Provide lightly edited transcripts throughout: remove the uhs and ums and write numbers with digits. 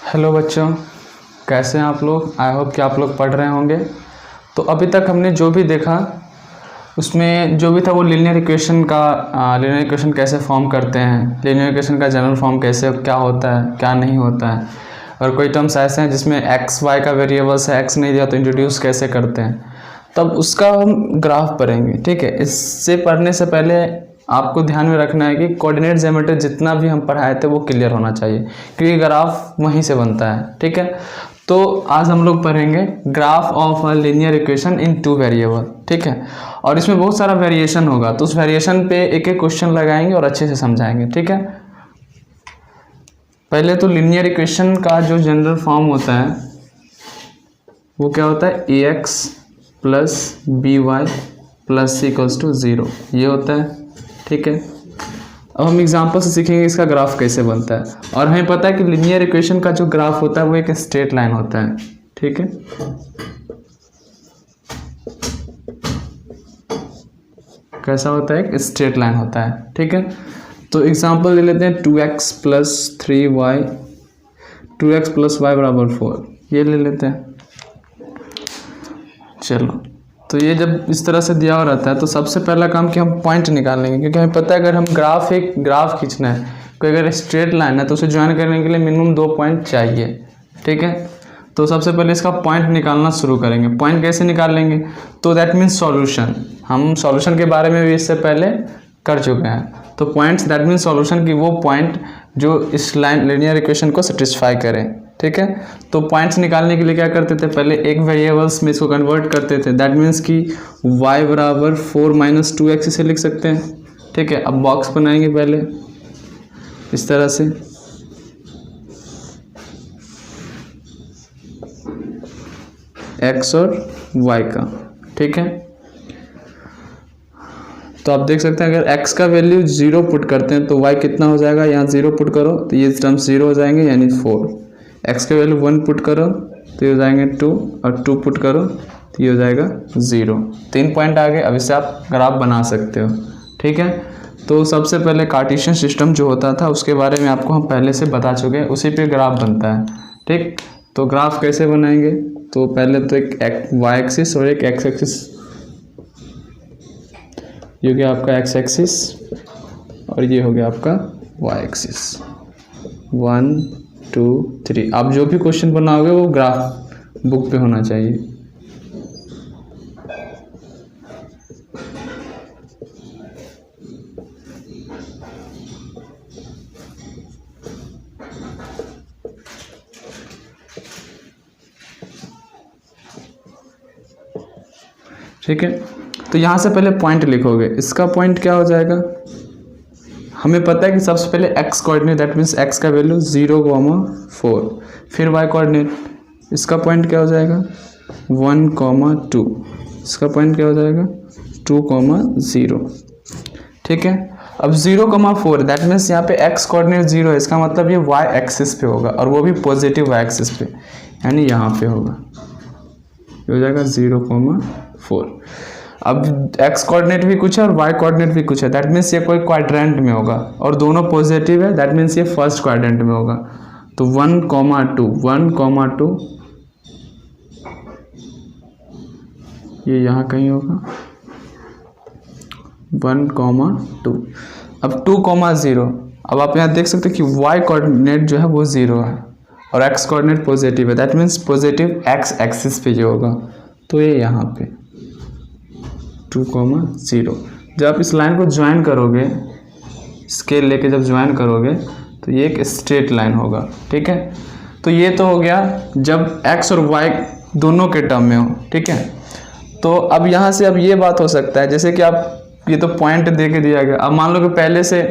Hello बच्चों, कैसे हैं आप लोग। आई होप कि आप लोग पढ़ रहे होंगे। तो अभी तक हमने जो भी देखा उसमें जो भी था वो लीनियर इक्वेशन कैसे फॉर्म करते हैं, लीनियर इक्वेशन का जनरल फॉर्म कैसे क्या होता है क्या नहीं होता है, और कोई टर्म्स ऐसे हैं जिसमें एक्स वाई का वेरिएबल्स है, एक्स नहीं दिया तो इंट्रोड्यूस कैसे करते हैं, तब उसका हम ग्राफ पढ़ेंगे। ठीक है, इससे पढ़ने से पहले आपको ध्यान में रखना है कि कोऑर्डिनेट ज्योमेट्री जितना भी हम पढ़ाए थे वो क्लियर होना चाहिए, क्योंकि ग्राफ वहीं से बनता है। ठीक है, तो आज हम लोग पढ़ेंगे graph of a linear equation in two variable. ठीक है, और इसमें बहुत सारा वेरिएशन होगा, तो उस वेरिएशन पे एक एक क्वेश्चन लगाएंगे और अच्छे से समझाएंगे। ठीक है, पहले तो लीनियर इक्वेशन का जो जनरल फॉर्म होता है वो क्या होता है, A X plus B Y plus C equals to 0, ये होता है। ठीक है, अब हम एग्जांपल से सीखेंगे इसका ग्राफ कैसे बनता है। और हमें पता है कि लीनियर इक्वेशन का जो ग्राफ होता है वो एक स्ट्रेट लाइन होता है। ठीक है, कैसा होता है, एक स्ट्रेट लाइन होता है। ठीक है, तो एग्जांपल ले लेते हैं 2x plus 3y, 2x plus Y बराबर 4, ये ले लेते हैं। चलो, तो ये जब इस तरह से दिया हुआ रहता है तो सबसे पहला काम कि हम पॉइंट निकाल लेंगे, क्योंकि हमें पता है अगर हम ग्राफ खींचना है, कोई अगर स्ट्रेट लाइन है तो उसे ज्वाइन करने के लिए मिनिमम 2 पॉइंट चाहिए। ठीक है, तो सबसे पहले इसका पॉइंट निकालना शुरू करेंगे। पॉइंट कैसे निकाल लेंगे, तो दैट मीन्स सॉल्यूशन। हम सॉल्यूशन के बारे में भी इससे पहले कर चुके हैं। तो पॉइंट्स दैट मीन्स सॉल्यूशन की वो पॉइंट जो इस लाइन लीनियर इक्वेशन को सेटिस्फाई करें। ठीक है, तो पॉइंट्स निकालने के लिए क्या करते थे, पहले एक वेरिएबल्स में इसको कन्वर्ट करते थे। दैट मीन्स कि y बराबर 4 माइनस 2x इसे लिख सकते हैं। ठीक है, अब बॉक्स बनाएंगे पहले इस तरह से, x और y का। ठीक है, तो आप देख सकते हैं अगर x का वैल्यू 0 पुट करते हैं तो y कितना हो जाएगा, यहाँ 0 पुट करो तो ये टर्म्स 0 हो जाएंगे यानी 4। x का वैल्यू 1 पुट करो तो ये हो जाएंगे 2, और 2 पुट करो तो ये हो जाएगा 0। 3 पॉइंट आ गए। अब इससे आप ग्राफ बना सकते हो। ठीक है, तो सबसे पहले कार्टेशियन सिस्टम जो होता था उसके बारे में आपको हम पहले से बता चुके हैं, उसी पे ग्राफ बनता है। ठीक, तो ग्राफ कैसे बनाएंगे, तो पहले तो एक वाई एक्सिस और एक एक्स एक्सिस, ये हो गया आपका एक्स एक्सिस और ये हो गया आपका वाई एक्सिस। 1 2 3, आप जो भी क्वेश्चन बनाओगे वो ग्राफ बुक पे होना चाहिए। ठीक है, तो यहाँ से पहले पॉइंट लिखोगे। इसका पॉइंट क्या हो जाएगा, हमें पता है कि सबसे पहले x coordinate, that means x का वैल्यू 0,4, फिर y कोऑर्डिनेट, इसका पॉइंट क्या हो जाएगा 1,2, इसका पॉइंट क्या हो जाएगा 2,0। ठीक है, अब 0,4 दैट मीन्स यहाँ पे x कोऑर्डिनेट 0 है, इसका मतलब ये y एक्सिस पे होगा, और वो भी पॉजिटिव y एक्सिस पे, यानी यहाँ पे होगा, ये हो जाएगा 0,4। अब x कोऑर्डिनेट भी कुछ है और y कोऑर्डिनेट भी कुछ है, दैट मीन्स ये कोई क्वाड्रेंट में होगा, और दोनों पॉजिटिव है, दैट मीन्स ये फर्स्ट क्वाड्रेंट में होगा। तो 1,2 ये यहाँ कहीं होगा 1,2। अब 2,0, अब आप यहाँ देख सकते हैं कि y कोऑर्डिनेट जो है वो 0 है और x कोऑर्डिनेट पॉजिटिव है, that means positive x axis पे जो होगा, तो ये यहाँ पे 2,0। जब आप इस लाइन को ज्वाइन करोगे, स्केल लेके जब ज्वाइन करोगे तो ये एक स्ट्रेट लाइन होगा। ठीक है, तो ये तो हो गया जब x और y दोनों के टर्म में हो। ठीक है, तो अब यहाँ से अब ये बात हो सकता है, जैसे कि आप ये तो पॉइंट दे के दिया गया, अब मान लो कि पहले से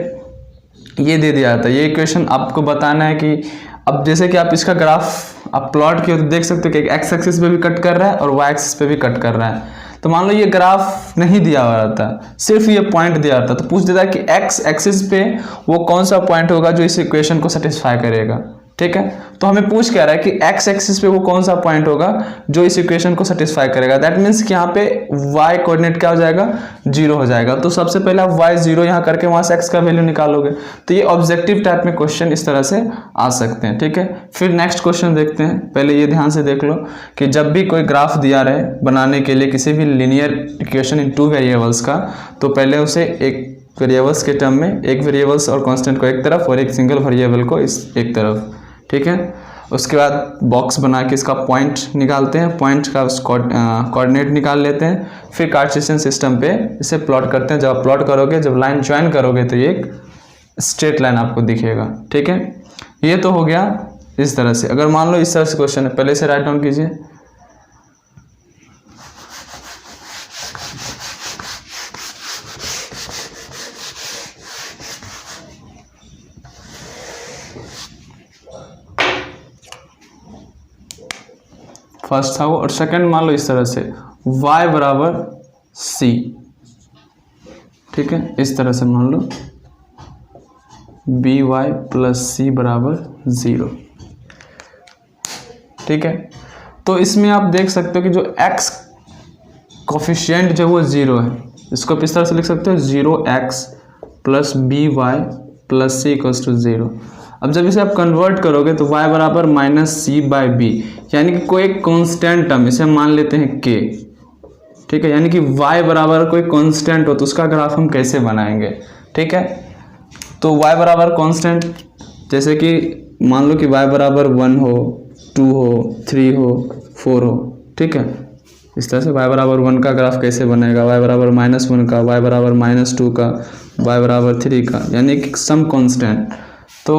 ये दे दिया था, ये इक्वेशन आपको बताना है कि अब जैसे कि आप इसका ग्राफ आप प्लॉट किए तो देख सकते हो कि एक्स एक्सिस पे भी कट कर रहा है और वाई एक्सिस पे भी कट कर रहा है। तो मान लो ये ग्राफ नहीं दिया हुआ रहता, सिर्फ ये पॉइंट दिया रहता, तो पूछ देता कि एक्स एक्सिस पे वो कौन सा पॉइंट होगा जो इस इक्वेशन को सेटिस्फाई करेगा। ठीक है। तो हमें पूछ क्या रहा है कि एक्स एक्सिस पे वो कौन सा पॉइंट होगा जो इस इक्वेशन को सेटिस्फाई करेगा। दैट मीन्स कि यहाँ पे y कोऑर्डिनेट क्या हो जाएगा, 0 हो जाएगा। तो सबसे पहले आप y 0 यहाँ करके वहाँ से x का वैल्यू निकालोगे। तो ये ऑब्जेक्टिव टाइप में क्वेश्चन इस तरह से आ सकते हैं, ठीक है। फिर नेक्स्ट क्वेश्चन देखते हैं। पहले ये ध्यान से देख लो कि जब भी कोई ग्राफ दिया रहे बनाने के लिए किसी भी लीनियर इक्वेशन इन 2 वेरिएबल्स का, तो पहले उसे एक वेरिएबल्स के टर्म में, एक वेरिएबल्स और कांस्टेंट को एक तरफ और एक सिंगल वेरिएबल को इस एक तरफ, ठीक है। उसके बाद बॉक्स बना के इसका पॉइंट निकालते हैं, पॉइंट का कोऑर्डिनेट निकाल लेते हैं। फिर कार्टेशियन सिस्टम पे इसे प्लॉट करते हैं। जब आप प्लॉट करोगे, जब लाइन ज्वाइन करोगे तो ये एक स्ट्रेट लाइन आपको दिखेगा, ठीक है। ये तो हो गया इस तरह से। अगर मान लो इस तरह से क्वेश्चन है, पहले से राइट डाउन कीजिए। फर्स्ट था वो, और सेकंड मान लो इस तरह से y बराबर c, ठीक है। इस तरह से मान लो by प्लस c बराबर 0, ठीक है। तो इसमें आप देख सकते हो कि जो x कोफिशिएंट जो वो 0 है, इसको इस तरह से लिख सकते हो 0x plus by plus c equals to 0। अब जब इसे आप कन्वर्ट करोगे तो y बराबर माइनस सी बाई बी, यानी कि कोई एक कॉन्स्टेंट टर्म, इसे मान लेते हैं k, ठीक है। यानी कि y बराबर कोई कांस्टेंट हो तो उसका ग्राफ हम कैसे बनाएंगे, ठीक है। तो y बराबर कांस्टेंट, जैसे कि मान लो कि y बराबर 1 हो, 2 हो, 3 हो, 4 हो, ठीक है। इस तरह से y बराबर 1 का ग्राफ कैसे बनेगा, y बराबर -1 का, y बराबर -2 का, y बराबर 3 का, यानी कि सम कांस्टेंट। तो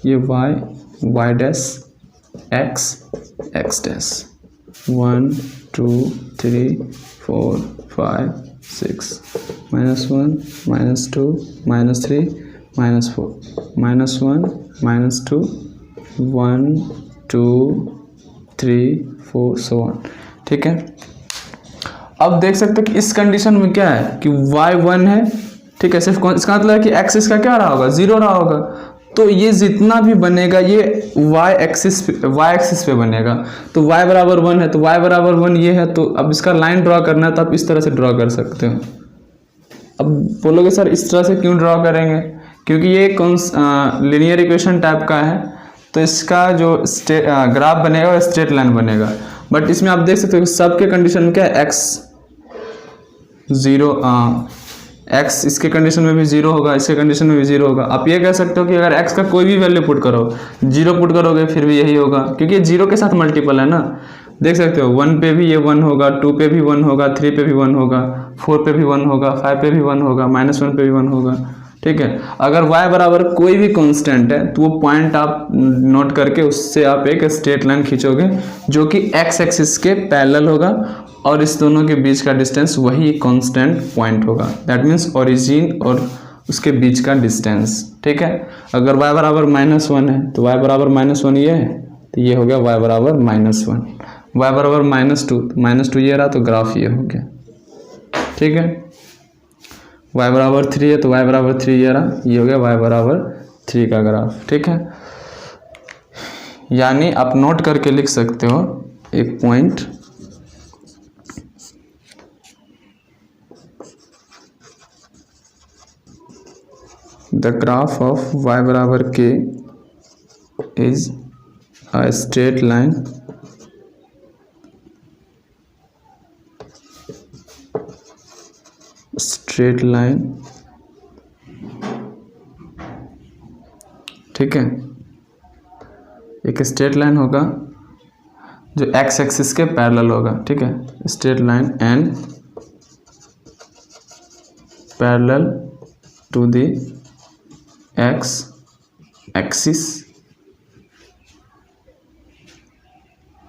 ये y dash x dash 1 2 3 4 5 6 -1 -2 -3 -4 -1 -2 1 2 3 4 so on, ठीक है। अब देख सकते हैं कि इस कंडीशन में क्या है कि y 1 है, ठीक है। सिर्फ इसका मतलब है कि एक्सिस का क्या रहा होगा, 0 रहा होगा। तो ये जितना भी बनेगा ये y एक्सिस पे बनेगा। तो y बराबर 1 है तो y बराबर 1 ये है। तो अब इसका लाइन ड्रॉ करना है तो आप इस तरह से ड्रॉ कर सकते हो। अब बोलोगे सर इस तरह से क्यों ड्रॉ करेंगे, क्योंकि ये लीनियर इक्वेशन टाइप का है, तो इसका जो ग्राफ बनेगा वो स्ट्रेट लाइन बनेगा। बट इसमें आप देख सकते हो सबके कंडीशन में क्या है, x 0, x इसके कंडीशन में भी 0 होगा, इसके कंडीशन में भी 0 होगा। आप ये कह सकते हो कि अगर x का कोई भी वैल्यू पुट करो, 0 पुट करोगे फिर भी यही होगा, क्योंकि ये 0 के साथ मल्टीपल है ना। देख सकते हो 1 पे भी ये 1 होगा, 2 पे भी 1 होगा, 3 पे भी 1 होगा, 4 पे भी 1 होगा, 5 पे भी 1 होगा, -1 पे भी 1 होगा, ठीक है। अगर y बराबर कोई भी कांस्टेंट है तो वो पॉइंट आप नोट करके उससे आप एक स्ट्रेट लाइन खींचोगे जो कि x एक्सिस के पैरेलल होगा, और इस दोनों के बीच का डिस्टेंस वही कांस्टेंट पॉइंट होगा। दैट मीन्स ओरिजिन और उसके बीच का डिस्टेंस, ठीक है। अगर y बराबर -1 है तो y बराबर -1 ये है, तो ये हो गया y बराबर -1। y बराबर -2 ये रहा, तो ग्राफ ये हो गया, ठीक है। y बराबर 3 है तो y बराबर 3 ये रहा, ये हो गया y बराबर 3 का ग्राफ, ठीक है। यानी आप नोट करके लिख सकते हो एक point, the graph of y बराबर k is a straight line ठीक है। एक स्ट्रेट लाइन होगा जो x एक्सिस के पैरेलल होगा, ठीक है। Straight line and parallel to the x axis.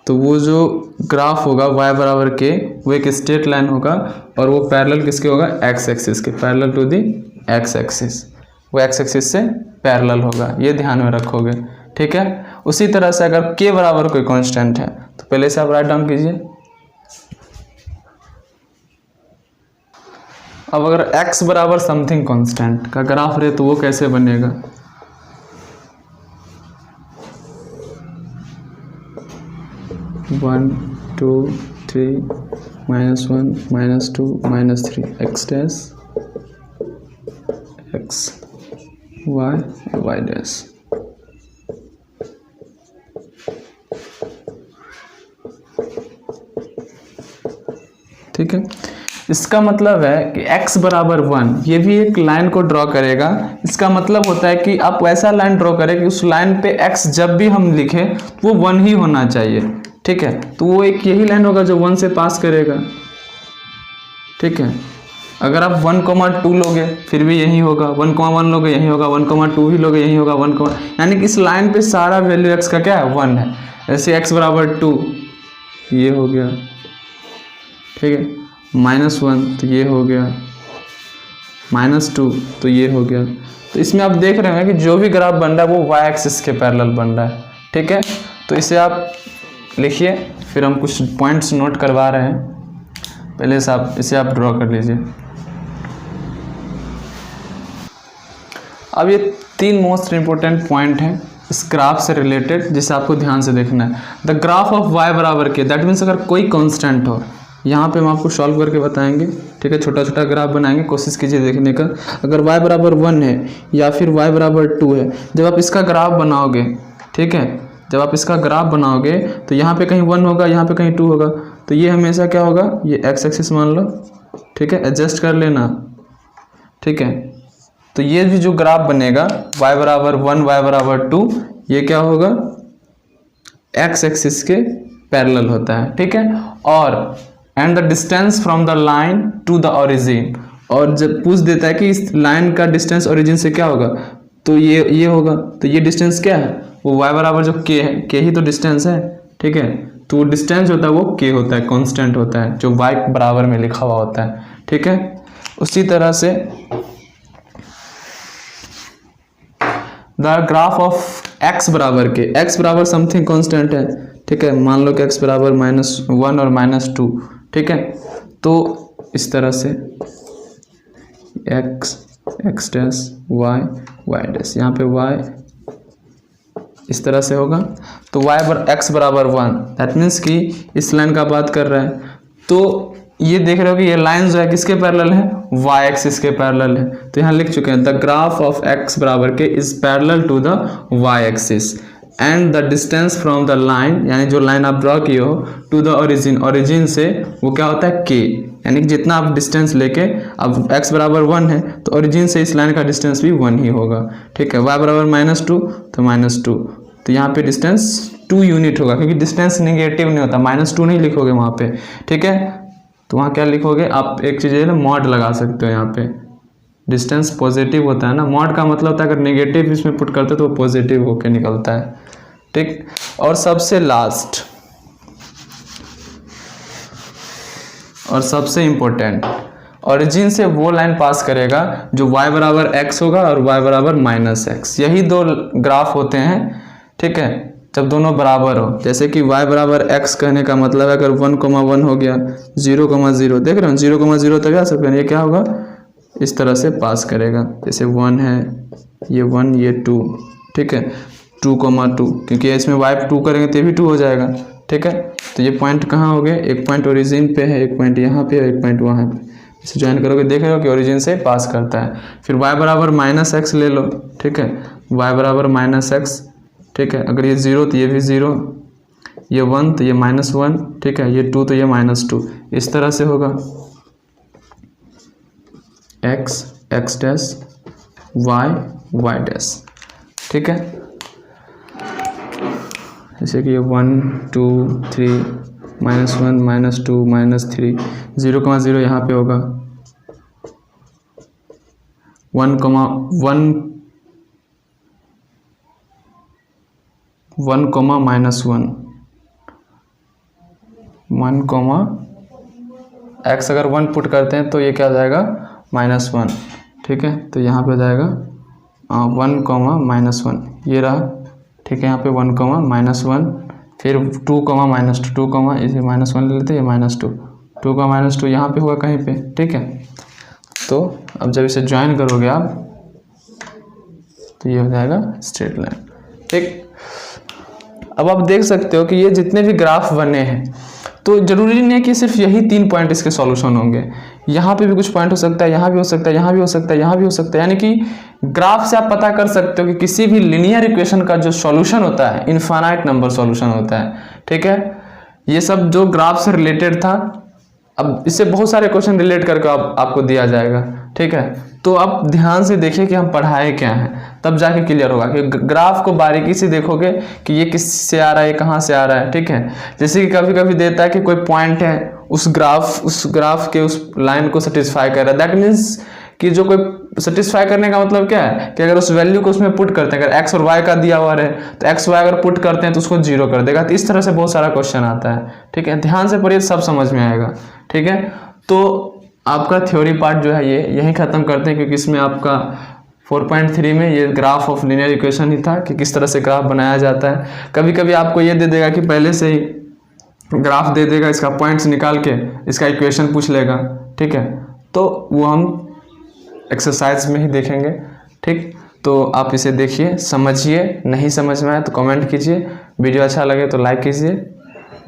तो वो जो ग्राफ होगा y बराबर के, वो एक स्ट्रेट लाइन होगा और वो पैरेलल किसके होगा, x एक्सिस के, parallel to the x axis, वो x एक्सिस से पैरेलल होगा, ये ध्यान में रखोगे, ठीक है। उसी तरह से अगर k बराबर कोई कांस्टेंट है तो पहले से आप राइट डाउन कीजिए अब अगर x बराबर समथिंग कांस्टेंट का ग्राफ रहे तो वो कैसे बनेगा? One two three -1 -2 -3 x dash x y dash. ठीक है, इसका मतलब है कि x बराबर 1, ये भी एक लाइन को ड्रॉ करेगा। इसका मतलब होता है कि आप वैसा लाइन ड्रॉ करें कि उस लाइन पे x जब भी हम लिखें वो 1 ही होना चाहिए। ठीक है, तो वो एक यही लाइन होगा जो 1 से पास करेगा। ठीक है, अगर आप 1,2 लोगे फिर भी यही होगा, 1,1 लोगे यही होगा, 1,2 भी लोगे यही होगा, 1, यानी कि इस लाइन पे सारा वैल्यू x का क्या है? 1 है। जैसे x बराबर 2 ये हो गया, ठीक है, -1 तो ये हो गया, -2 तो ये हो गया। तो इसमें आप देख रहे हैं कि जो भी ग्राफ बन रहा है वो y एक्सिस के पैरेलल बन रहा है। ठीक है, तो इसे आप लिखिए, फिर हम कुछ पॉइंट्स नोट करवा रहे हैं। पहले से आप इसे आप ड्रॉ कर लीजिए। अब ये 3 मोस्ट इंपॉर्टेंट पॉइंट हैं इस ग्राफ से रिलेटेड जिसे आपको ध्यान से देखना है। द ग्राफ ऑफ y बराबर के, दैट मीन्स अगर कोई कांस्टेंट हो, यहाँ पे हम आपको सॉल्व करके बताएंगे। ठीक है, छोटा छोटा ग्राफ बनाएंगे, कोशिश कीजिए देखने का। अगर y बराबर 1 है या फिर y बराबर 2 है, जब आप इसका ग्राफ बनाओगे, ठीक है, जब आप इसका ग्राफ बनाओगे तो यहाँ पे कहीं 1 होगा, यहाँ पे कहीं 2 होगा, तो ये हमेशा क्या होगा? ये x एक्सिस मान लो। ठीक है, एडजस्ट कर लेना। ठीक है, तो ये भी जो ग्राफ बनेगा y बराबर 1 y बराबर 2, ये क्या होगा? x एक्सिस के पैरेलल होता है। ठीक है, और and the distance from the line to the origin, और जब पूछ देता है कि इस लाइन का डिस्टेंस ओरिजिन से क्या होगा, तो ये होगा। तो ये डिस्टेंस क्या है? वो y बराबर जो k है, k ही तो डिस्टेंस है। ठीक है, तो वो डिस्टेंस होता है वो k होता है, कांस्टेंट होता है जो y बराबर में लिखा हुआ होता है। ठीक है, उसी तरह से द ग्राफ ऑफ x बराबर के, x बराबर समथिंग कांस्टेंट है। ठीक है, मान लो कि x बराबर -1 और -2। ठीक है, तो इस तरह से x डैश y डैश, यहाँ पे y इस तरह से होगा। तो x बराबर 1, दैट मीन्स कि इस लाइन का बात कर रहा है। तो ये देख रहे हो कि ये लाइन जो है किसके पैरेलल है? y एक्सिस के पैरेलल है। तो यहाँ लिख चुके हैं, द ग्राफ ऑफ x बराबर के is parallel to the y axis and the distance from the line, यानी जो लाइन आप ड्रॉ किए हो, टू द ओरिजिन, ओरिजिन से वो क्या होता है? k, यानी कि जितना आप डिस्टेंस लेके, अब x बराबर 1 है तो ओरिजिन से इस लाइन का डिस्टेंस भी 1 ही होगा। ठीक है, y बराबर -2 तो -2, तो यहाँ पे डिस्टेंस 2 यूनिट होगा, क्योंकि डिस्टेंस नेगेटिव नहीं होता, -2 नहीं लिखोगे वहाँ पे। ठीक है, तो वहाँ क्या लिखोगे आप? एक चीज़ है ना, मॉड लगा सकते हो। यहाँ पे डिस्टेंस पॉजिटिव होता है ना, मॉड का मतलब होता है अगर नेगेटिव इसमें पुट करते हो तो वो पॉजिटिव होके निकलता है। ठीक, और सबसे लास्ट और सबसे इम्पोर्टेंट, ओरिजिन से वो लाइन पास करेगा जो y बराबर x होगा और y बराबर -x। यही 2 ग्राफ होते हैं। ठीक है, जब दोनों बराबर हो, जैसे कि y बराबर x कहने का मतलब है अगर 1,1 हो गया, 0,0, देख रहे हो 0,0 तक आ सकते हैं, ये क्या होगा? इस तरह से पास करेगा। जैसे 1 है, ये 1, ये 2। ठीक है, 2,2, क्योंकि इसमें y 2 करेंगे तो ये भी 2 हो जाएगा। ठीक है, तो ये पॉइंट कहाँ हो गए? एक पॉइंट ओरिजिन पे है, एक पॉइंट यहाँ पे है, एक पॉइंट वहाँ पे। इसे ज्वाइन करोगे, देख रहे हो कि ओरिजिन से पास करता है। फिर y बराबर -x ले लो। ठीक है, y बराबर -x। ठीक है, अगर ये 0 तो ये भी 0, ये 1 तो ये -1। ठीक है, ये 2 तो ये -2। इस तरह से होगा x डैश y डैश। ठीक है, जैसे कि ये 1 2 3 -1 -2 -3, 0,0 यहाँ पे होगा, 1,1 x अगर 1 पुट करते हैं तो ये क्या हो जाएगा? -1। ठीक है, तो यहाँ पे हो जाएगा 1,-1 ये रहा। ठीक है, यहाँ पे 1,-1, फिर 2,-2, इसे -1 ले लेते हैं, ये -2, 2,-2 यहाँ पे हुआ कहीं पे। ठीक है, तो अब जब इसे ज्वाइन करोगे आप तो ये हो जाएगा स्ट्रेट लाइन। ठीक, अब आप देख सकते हो कि ये जितने भी ग्राफ बने हैं तो जरूरी नहीं है कि सिर्फ यही 3 पॉइंट इसके सॉल्यूशन होंगे, यहाँ पे भी कुछ पॉइंट हो सकता है, यहाँ भी हो सकता है, यहाँ भी हो सकता है, यहाँ भी हो सकता है। यानी कि ग्राफ से आप पता कर सकते हो कि किसी भी लीनियर इक्वेशन का जो सॉल्यूशन होता है इनफाइनाइट नंबर सॉल्यूशन होता है। ठीक है, ये सब जो ग्राफ से रिलेटेड था, अब इससे बहुत सारे क्वेश्चन रिलेट करके आपको दिया जाएगा। ठीक है, तो आप ध्यान से देखिए कि हम पढ़ाए क्या हैं, तब जाके क्लियर होगा कि ग्राफ को बारीकी से देखोगे कि ये किस से आ रहा है, ये कहाँ से आ रहा है। ठीक है, जैसे कि कभी कभी देता है कि कोई पॉइंट है उस ग्राफ के उस लाइन को सेटिस्फाई कर रहा है, दैट मीन्स कि जो कोई सेटिस्फाई करने का मतलब क्या है कि अगर उस वैल्यू को उसमें पुट करते हैं, अगर एक्स और वाई का दिया हुआ है तो एक्स वाई अगर पुट करते हैं तो उसको 0 कर देगा। तो इस तरह से बहुत सारा क्वेश्चन आता है। ठीक है, ध्यान से पढ़िए, सब समझ में आएगा। ठीक है, तो आपका थ्योरी पार्ट जो है ये यहीं ख़त्म करते हैं, क्योंकि इसमें आपका 4.3 में ये ग्राफ ऑफ लीनियर इक्वेशन ही था कि किस तरह से ग्राफ बनाया जाता है। कभी कभी आपको ये दे देगा कि पहले से ही ग्राफ दे देगा, इसका पॉइंट्स निकाल के इसका इक्वेशन पूछ लेगा। ठीक है, तो वो हम एक्सरसाइज में ही देखेंगे। ठीक, तो आप इसे देखिए, समझिए, नहीं समझ में आए तो कमेंट कीजिए, वीडियो अच्छा लगे तो लाइक कीजिए।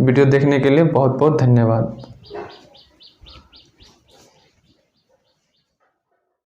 वीडियो देखने के लिए बहुत बहुत धन्यवाद।